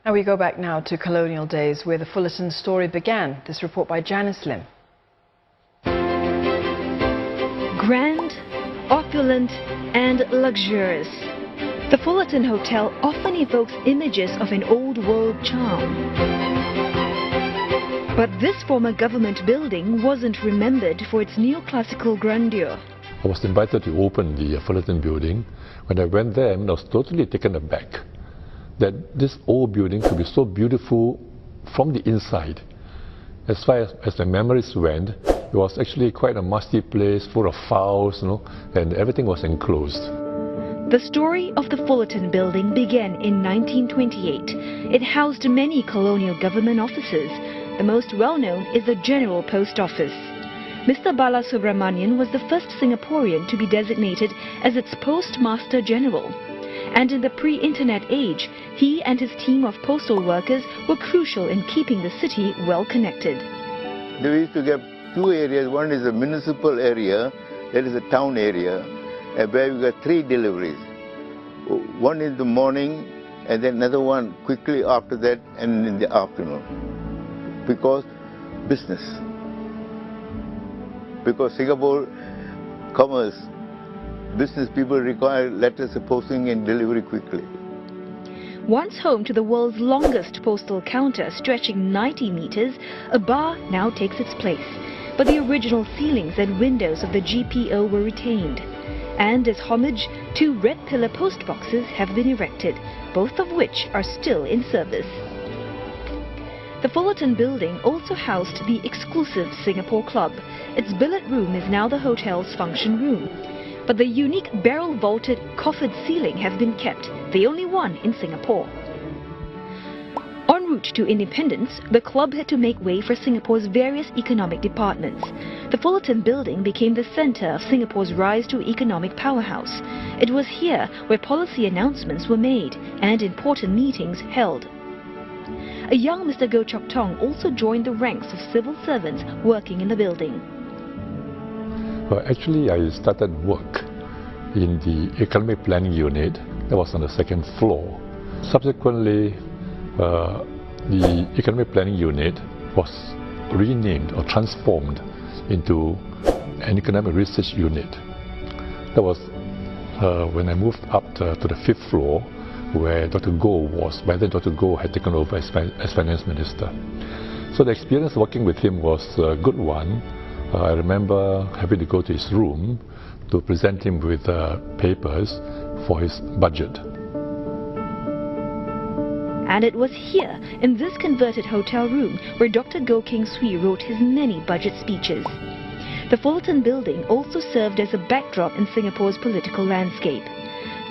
And we go back now to colonial days where the Fullerton story began. This report by Janice Lim. Grand, opulent and luxurious. The Fullerton Hotel often evokes images of an old world charm. But this former government building wasn't remembered for its neoclassical grandeur. I was invited to open the Fullerton Building. When I went there, I was totally taken aback that this old building could be so beautiful from the inside. As far as my memories went, it was actually quite a musty place, full of files, and everything was enclosed. The story of the Fullerton Building began in 1928. It housed many colonial government offices. The most well-known is the General Post Office. Mr. Bala Subramanian was the first Singaporean to be designated as its Postmaster General. And in the pre-internet age, he and his team of postal workers were crucial in keeping the city well connected. We used to get two areas. One is the municipal area, that is the town area, where we got 3 deliveries. One in the morning and then another one quickly after that and in the afternoon. Because business. Because Singapore commerce, business people require letters of posting and delivery quickly. Once home to the world's longest postal counter stretching 90 meters, a bar now takes its place. But the original ceilings and windows of the GPO were retained. And as homage, 2 red pillar post boxes have been erected, both of which are still in service. The Fullerton Building also housed the exclusive Singapore Club. Its billet room is now the hotel's function room. But the unique barrel-vaulted coffered ceiling has been kept, the only one in Singapore. En route to independence, the club had to make way for Singapore's various economic departments. The Fullerton Building became the centre of Singapore's rise to economic powerhouse. It was here where policy announcements were made and important meetings held. A young Mr. Goh Chok Tong also joined the ranks of civil servants working in the building. Well, actually, I started work in the economic planning unit that was on the 2nd floor. Subsequently, the economic planning unit was renamed or transformed into an economic research unit. That was when I moved up to the 5th floor, where Dr. Goh was. By then, Dr. Goh had taken over as finance minister. So the experience working with him was a good one. I remember having to go to his room to present him with papers for his budget. And it was here, in this converted hotel room, where Dr. Goh Keng Swee wrote his many budget speeches. The Fullerton Building also served as a backdrop in Singapore's political landscape.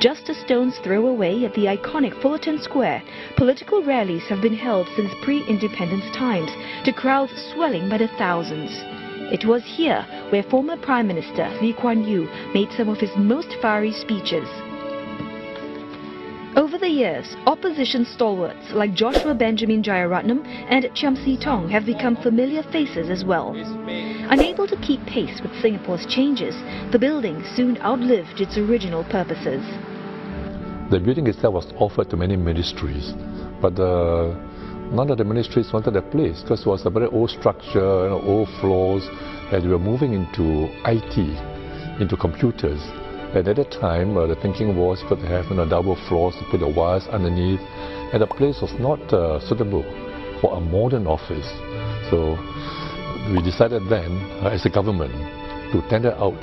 Just a stone's throw away at the iconic Fullerton Square, political rallies have been held since pre-independence times, to crowds swelling by the thousands. It was here where former Prime Minister Lee Kuan Yew made some of his most fiery speeches. Over the years, opposition stalwarts like Joshua Benjamin Jayaratnam and Chiam See Tong have become familiar faces as well. Unable to keep pace with Singapore's changes, the building soon outlived its original purposes. The building itself was offered to many ministries, but none of the ministries wanted a place because it was a very old structure, old floors, and we were moving into IT, into computers. And at that time, the thinking was you could have double floors to put the wires underneath, and the place was not suitable for a modern office. So we decided then, as a government, to tender out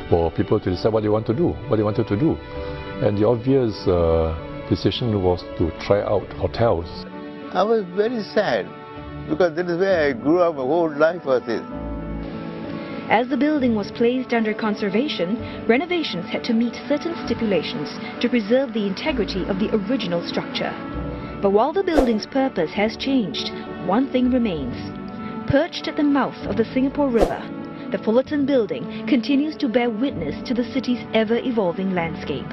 for people to decide what they want to do, what they wanted to do. And the obvious decision was to try out hotels. I was very sad because that is where I grew up. My whole life was it. As the building was placed under conservation, renovations had to meet certain stipulations to preserve the integrity of the original structure. But while the building's purpose has changed, one thing remains. Perched at the mouth of the Singapore River, the Fullerton Building continues to bear witness to the city's ever-evolving landscape.